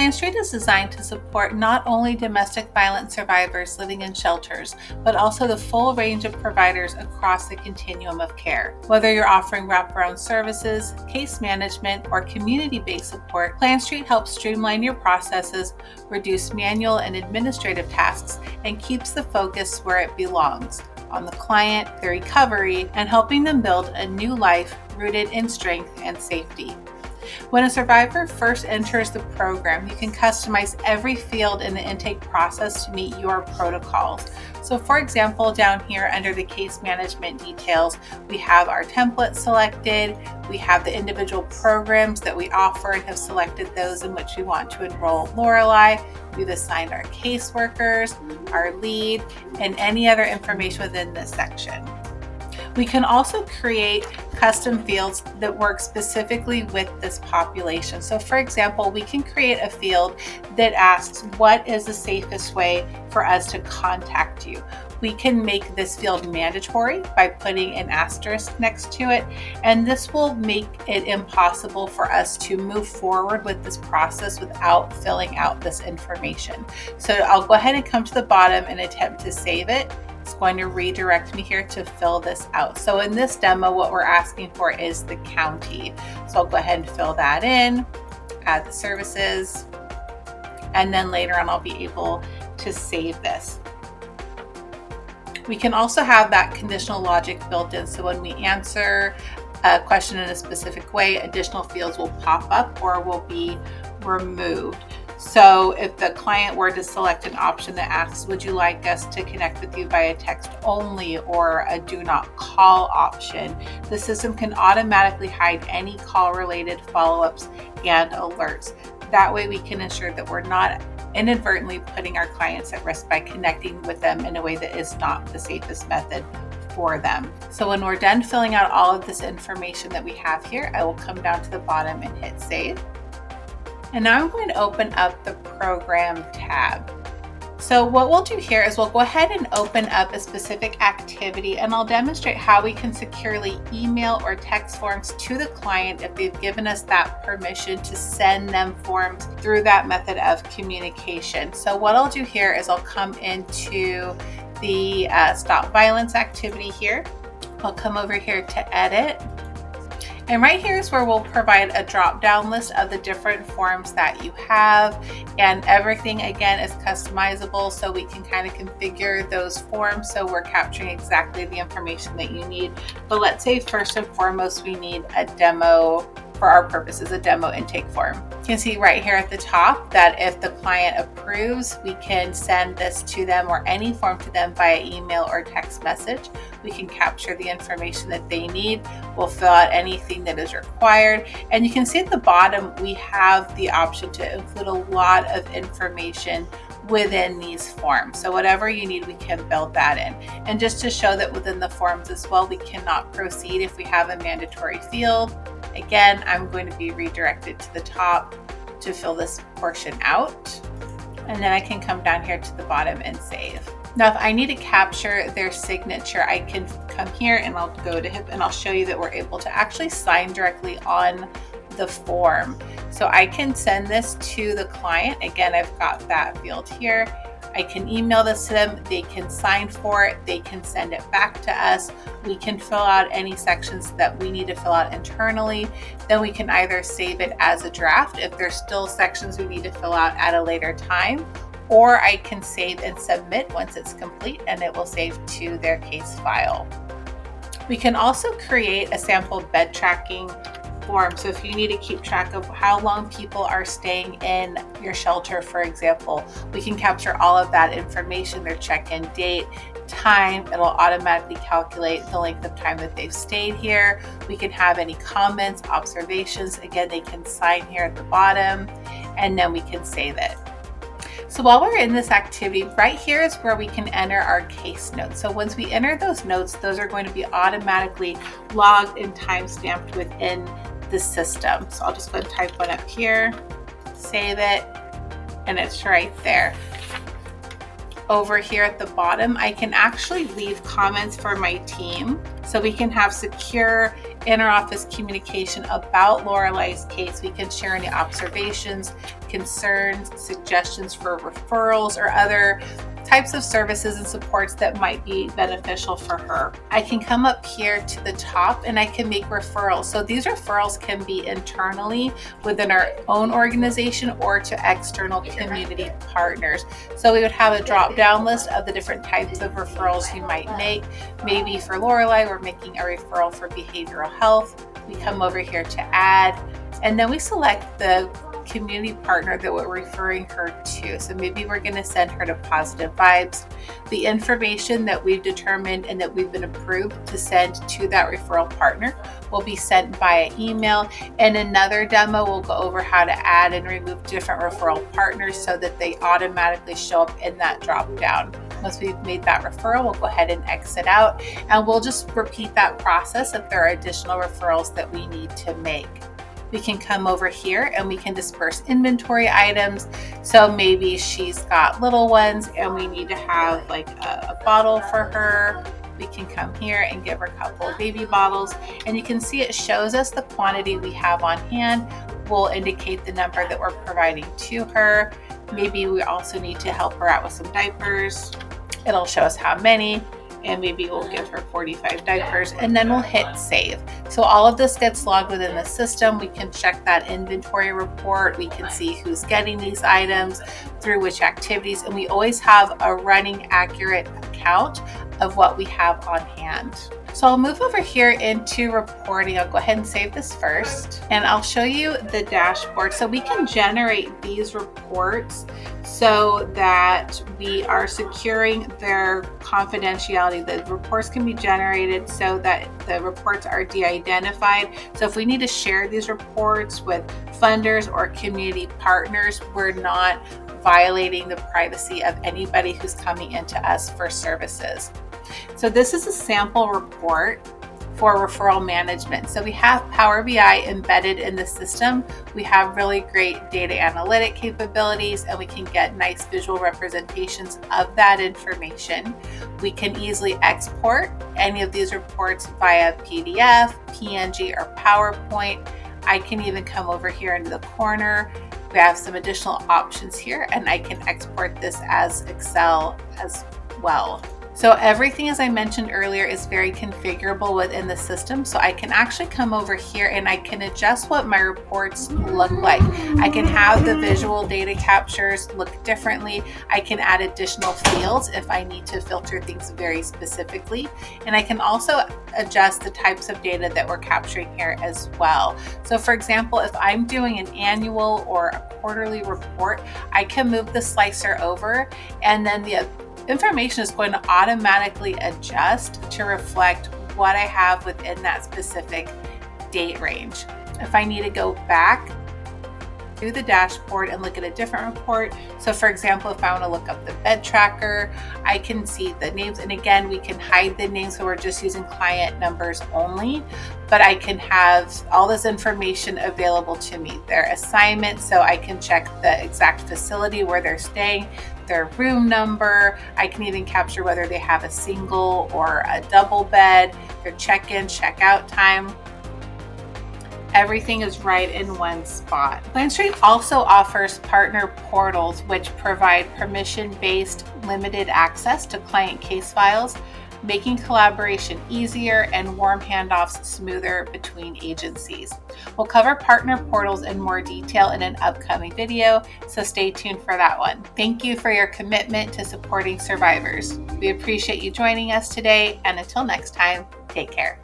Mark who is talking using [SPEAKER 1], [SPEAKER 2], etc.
[SPEAKER 1] PlanStreet is designed to support not only domestic violence survivors living in shelters, but also the full range of providers across the continuum of care. Whether you're offering wraparound services, case management, or community-based support, PlanStreet helps streamline your processes, reduce manual and administrative tasks, and keeps the focus where it belongs, on the client, their recovery, and helping them build a new life rooted in strength and safety. When a survivor first enters the program, you can customize every field in the intake process to meet your protocols. So for example, down here under the case management details, we have our template selected, we have the individual programs that we offer and have selected those in which we want to enroll Lorelei. We've assigned our caseworkers, our lead, and any other information within this section. We can also create custom fields that work specifically with this population. So for example, we can create a field that asks, what is the safest way for us to contact you? We can make this field mandatory by putting an asterisk next to it, and this will make it impossible for us to move forward with this process without filling out this information. So I'll go ahead and come to the bottom and attempt to save it. It's going to redirect me here to fill this out. So in this demo, what we're asking for is the county. So I'll go ahead and fill that in, add the services, and then later on I'll be able to save this. We can also have that conditional logic built in. So when we answer a question in a specific way, additional fields will pop up or will be removed. So if the client were to select an option that asks, would you like us to connect with you via text only or a do not call option, the system can automatically hide any call related follow-ups and alerts. That way we can ensure that we're not inadvertently putting our clients at risk by connecting with them in a way that is not the safest method for them. So when we're done filling out all of this information that we have here, I will come down to the bottom and hit save. And now I'm going to open up the program tab. So what we'll do here is we'll go ahead and open up a specific activity, and I'll demonstrate how we can securely email or text forms to the client if they've given us that permission to send them forms through that method of communication. So what I'll do here is I'll come into the Stop Violence activity here. I'll come over here to edit. And right here is where we'll provide a drop-down list of the different forms that you have, and everything again is customizable, so we can kind of configure those forms so we're capturing exactly the information that you need. But let's say first and foremost we need a demo, for our purposes, a demo intake form. You can see right here at the top that if the client approves, we can send this to them or any form to them via email or text message. We can capture the information that they need. We'll fill out anything that is required. And you can see at the bottom, we have the option to include a lot of information within these forms. So whatever you need, we can build that in. And just to show that within the forms as well, we cannot proceed if we have a mandatory field. Again, I'm going to be redirected to the top to fill this portion out. And then I can come down here to the bottom and save. Now, if I need to capture their signature, I can come here and I'll go to HIP and I'll show you that we're able to actually sign directly on the form. So I can send this to the client. Again, I've got that field here. I can email this to them, they can sign for it, they can send it back to us. We can fill out any sections that we need to fill out internally. Then we can either save it as a draft if there's still sections we need to fill out at a later time, or I can save and submit once it's complete and it will save to their case file. We can also create a sample bed tracking form. So if you need to keep track of how long people are staying in your shelter, for example, we can capture all of that information, their check-in date, time. It'll automatically calculate the length of time that they've stayed here. We can have any comments, observations. Again, they can sign here at the bottom, and then we can save it. So while we're in this activity, right here is where we can enter our case notes. So once we enter those notes, those are going to be automatically logged and time-stamped within the system. So I'll just go and type one up here, save it, and it's right there. Over here at the bottom, I can actually leave comments for my team. So we can have secure inter-office communication about Lorelei's case. We can share any observations, concerns, suggestions for referrals, or other types of services and supports that might be beneficial for her. I can come up here to the top and I can make referrals. So these referrals can be internally within our own organization or to external community partners. So we would have a drop-down list of the different types of referrals you might make. Maybe for Lorelei, we're making a referral for behavioral health. We come over here to add, and then we select the community partner that we're referring her to. So maybe we're going to send her to Positive Vibes. The information that we've determined and that we've been approved to send to that referral partner will be sent via email. And another demo will go over how to add and remove different referral partners so that they automatically show up in that drop down. Once we've made that referral, we'll go ahead and exit out, and we'll just repeat that process if there are additional referrals that we need to make. We can come over here and we can disperse inventory items. So maybe she's got little ones and we need to have like a bottle for her. We can come here and give her a couple of baby bottles, and you can see it shows us the quantity we have on hand. We'll indicate the number that we're providing to her. Maybe we also need to help her out with some diapers. It'll show us how many, and maybe we'll give her 45 diapers, and then we'll hit save. So all of this gets logged within the system. We can check that inventory report. We can see who's getting these items, through which activities, and we always have a running accurate count of what we have on hand. So I'll move over here into reporting. I'll go ahead and save this first, and I'll show you the dashboard. So we can generate these reports so that we are securing their confidentiality. The reports can be generated so that the reports are de-identified. So if we need to share these reports with funders or community partners, we're not violating the privacy of anybody who's coming into us for services. So this is a sample report for referral management. So we have Power BI embedded in the system. We have really great data analytic capabilities, and we can get nice visual representations of that information. We can easily export any of these reports via PDF, PNG, or PowerPoint. I can even come over here into the corner. We have some additional options here, and I can export this as Excel as well. So everything, as I mentioned earlier, is very configurable within the system. So I can actually come over here and I can adjust what my reports look like. I can have the visual data captures look differently. I can add additional fields if I need to filter things very specifically. And I can also adjust the types of data that we're capturing here as well. So for example, if I'm doing an annual or a quarterly report, I can move the slicer over, and then the information is going to automatically adjust to reflect what I have within that specific date range. If I need to go back to the dashboard and look at a different report, so for example, if I want to look up the bed tracker, I can see the names, and again, we can hide the names, so we're just using client numbers only, but I can have all this information available to me, their assignment, so I can check the exact facility where they're staying, their room number. I can even capture whether they have a single or a double bed, their check-in, check-out time. Everything is right in one spot. PlanStreet also offers partner portals, which provide permission-based limited access to client case files, making collaboration easier and warm handoffs smoother between agencies. We'll cover partner portals in more detail in an upcoming video, so stay tuned for that one. Thank you for your commitment to supporting survivors. We appreciate you joining us today, and until next time, take care.